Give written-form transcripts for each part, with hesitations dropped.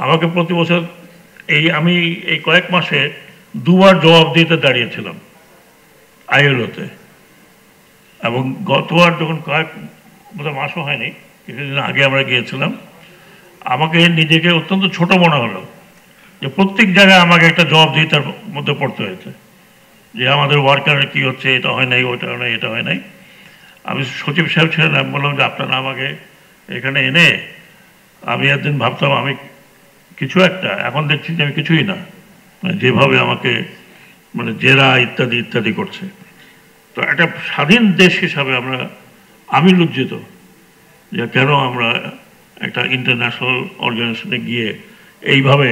আমাকে প্রতি বছর আমি এই কয়েক মাসে দুবার জবাব দিতে দাঁড়িয়েছিলাম আইএলওতে, এবং গতবার যখন কয়েক মাসও হয়নি, কিছুদিন আগে আমরা গিয়েছিলাম, আমাকে নিজেকে অত্যন্ত ছোট মনে হলো যে প্রত্যেক জায়গায় আমাকে একটা জবাবদিহিতার মধ্যে পড়তে হয়েছে, যে আমাদের ওয়ার্কারের কী হচ্ছে, এটা হয় নাই, ওটা হয় নাই, এটা হয় নাই। আমি সচিব সাহেব ছিলেন, আমি বললাম যে আপনারা আমাকে এখানে এনে, আমি একদিন ভাবতাম আমি কিছু একটা, এখন দেখছি যে আমি কিছুই না, যেভাবে আমাকে জেরা ইত্যাদি ইত্যাদি করছে। তো একটা স্বাধীন দেশ হিসাবে আমি লজ্জিত যে কেন আমরা একটা ইন্টারন্যাশনাল অর্গানাইজেশনে গিয়ে এইভাবে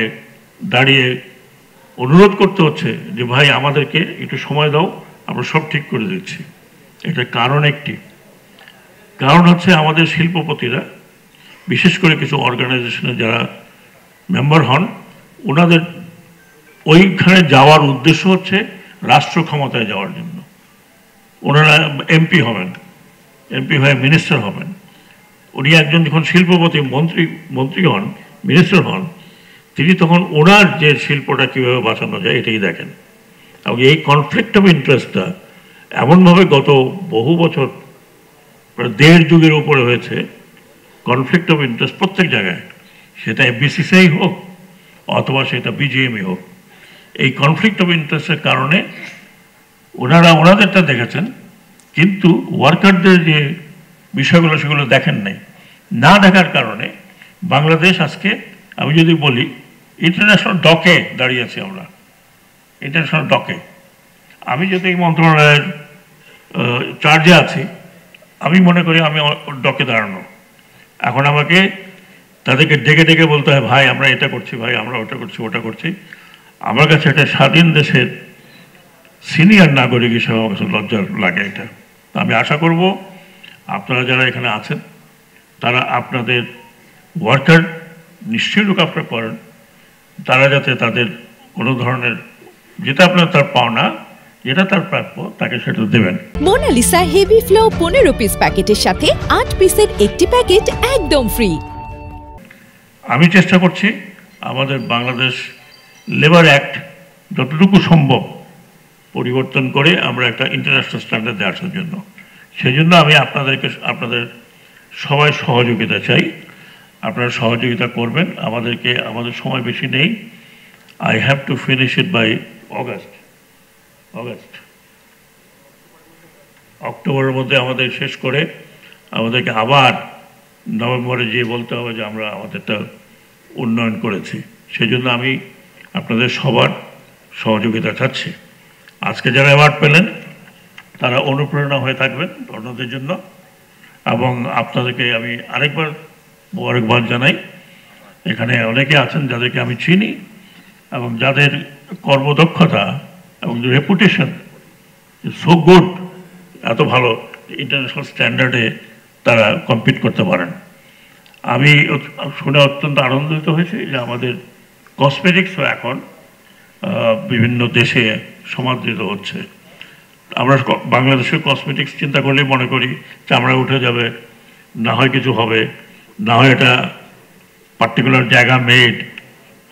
দাঁড়িয়ে অনুরোধ করতে হচ্ছে যে ভাই আমাদেরকে একটু সময় দাও, আমরা সব ঠিক করে দিচ্ছি। এটার কারণ কারণ হচ্ছে আমাদের শিল্পপতিরা, বিশেষ করে কিছু অর্গানাইজেশনে যারা মেম্বার হন, ওনাদের ওইখানে যাওয়ার উদ্দেশ্য হচ্ছে রাষ্ট্র ক্ষমতায় যাওয়ার জন্য। ওনারা এমপি হবেন, এমপি হয়ে মিনিস্টার হবেন। উনি একজন যখন শিল্পপতি মন্ত্রী হন, মিনিস্টার হন, তিনি তখন ওনার যে শিল্পটা কীভাবে বাঁচানো যায় এটাই দেখেন। এবং এই কনফ্লিক্ট অফ ইন্টারেস্টটা এমনভাবে গত বহু বছর, প্রায় 1.5 যুগের উপরে হয়েছে কনফ্লিক্ট অফ ইন্টারেস্ট প্রত্যেক জায়গায়, সেটা এফবিসিসিআই হোক অথবা সেটা বিজিএমই হোক। এই কনফ্লিক্ট অফ ইন্টারেস্টের কারণে ওনারা ওনাদেরটা দেখেছেন, কিন্তু ওয়ার্কারদের যে বিষয়গুলো সেগুলো দেখেন নাই। না দেখার কারণে বাংলাদেশ আজকে, আমি যদি বলি, ইন্টারন্যাশনাল ডকে দাঁড়িয়েছি আমরা, ইন্টারন্যাশনাল ডকে। আমি যদি এই মন্ত্রণালয়ের চার্জে আছি, আমি মনে করি আমি ডকে দাঁড়ানো। এখন আমাকে তাদেরকে ডেকে ডেকে বলতে হয়, ভাই আমরা এটা করছি, ভাই আমরা ওটা করছি, ওটা করছি। আমার কাছে একটা স্বাধীন দেশের সিনিয়র নাগরিক হিসেবে আমার কাছে লজ্জা লাগে এটা। আমি আশা করব আপনারা যারা এখানে আছেন তারা আপনাদের ওয়ার্কার নিশ্চয়ই লুক আফটার করেন, তারা যাতে তাদের কোনো ধরনের, যেটা আপনার তার পাওনা, যেটা তার প্রাপ্য, তাকে সেটা দেবেন। মোনালিসা হেভি ফ্লো 15 পিস প্যাকেটের সাথে 8 পিসের একটি প্যাকেট একদম ফ্রি। আমি চেষ্টা করছি আমাদের বাংলাদেশ লেবার অ্যাক্ট যতটুকু সম্ভব পরিবর্তন করে আমরা একটা ইন্টারন্যাশনাল স্ট্যান্ডার্ডে আসার জন্য। সেই জন্য আমি আপনাদের সবাই সহযোগিতা চাই। আপনারা সহযোগিতা করবেন আমাদেরকে। আমাদের সময় বেশি নেই। I have to finish it by অক্টোবরের মধ্যে আমাদের শেষ করে আমাদেরকে আবার নভেম্বরে গিয়ে বলতে হবে যে আমরা আমাদেরটা উন্নয়ন করেছি। সেই জন্য আমি আপনাদের সবার সহযোগিতা চাচ্ছি। আজকে যারা অ্যাওয়ার্ড পেলেন তারা অনুপ্রেরণা হয়ে থাকবেন অন্যদের জন্য, এবং আপনাদেরকে আমি আরেকবার মোবারকবাদ জানাই। এখানে অনেকে আছেন যাদেরকে আমি চিনি এবং যাদের কর্মদক্ষতা এবং রেপুটেশন সো গুড, এত ভালো, ইন্টারন্যাশনাল স্ট্যান্ডার্ডে তারা কম্পিট করতে পারেন। আমি শুনে অত্যন্ত আনন্দিত হয়েছি যে আমাদের কসমেটিক্সও এখন বিভিন্ন দেশে সমাদৃত হচ্ছে। আমরা বাংলাদেশের কসমেটিক্স চিন্তা করলে মনে করি চামড়া উঠে যাবে, না হয় কিছু হবে, না হয় এটা পার্টিকুলার জায়গা মেড।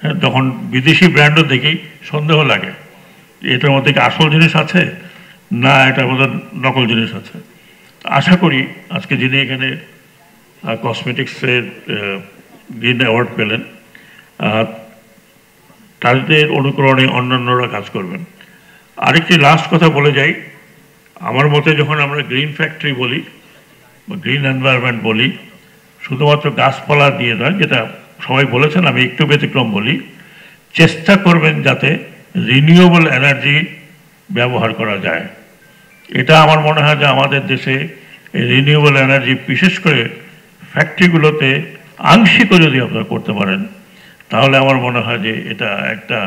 হ্যাঁ, তখন বিদেশি ব্র্যান্ডও দেখেই সন্দেহ লাগে এটার মধ্যে কি আসল জিনিস আছে না এটার মধ্যে নকল জিনিস আছে। আশা করি আজকে যিনি এখানে কসমেটিক্সের গ্রিন অ্যাওয়ার্ড পেলেন, তাদের অনুকরণে অন্যান্যরা কাজ করবেন। আরেকটি লাস্ট কথা বলে যাই, আমার মতে যখন আমরা গ্রিন ফ্যাক্টরি বলি বা গ্রিন এনভায়রনমেন্ট বলি, শুধুমাত্র গাছপালা দিয়ে নয়, যেটা সবাই বলেছেন, আমি একটু ব্যতিক্রম বলি, চেষ্টা করবেন যাতে রিনিউয়েবল এনার্জি ব্যবহার করা যায়। এটা আমার মনে হয় যে আমাদের দেশে এই রিনিউয়েবল এনার্জি বিশেষ করে ফ্যাক্টরিগুলোতে আংশিকও যদি আপনারা করতে পারেন তাহলে আমার মনে হয় যে এটা একটা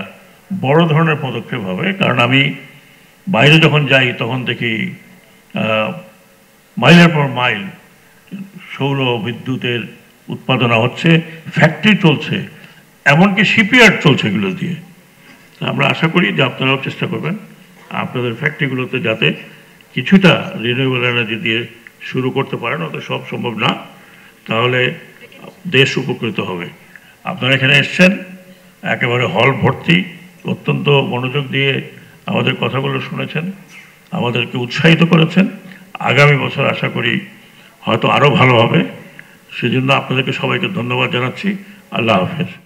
বড় ধরনের পদক্ষেপ হবে। কারণ আমি বাইরে যখন যাই তখন দেখি মাইলের পর মাইল সৌর বিদ্যুতের উৎপাদনা হচ্ছে, ফ্যাক্টরি চলছে, এমনকি শিপইয়ার্ড চলছে এগুলো দিয়ে। আমরা আশা করি যে আপনারাও চেষ্টা করবেন আপনাদের ফ্যাক্টরিগুলোতে যাতে কিছুটা রিনিউয়েবল এনার্জি দিয়ে শুরু করতে পারেন। অত সব সম্ভব না, তাহলে দেশ উপকৃত হবে। আপনারা এখানে এসছেন, একেবারে হল ভর্তি, অত্যন্ত মনোযোগ দিয়ে আমাদের কথাগুলো শুনেছেন, আমাদেরকে উৎসাহিত করেছেন। আগামী বছর আশা করি হয়তো আরও ভালো হবে। সেজন্য আপনাদেরকে সবাইকে ধন্যবাদ জানাচ্ছি। আল্লাহ হাফেজ।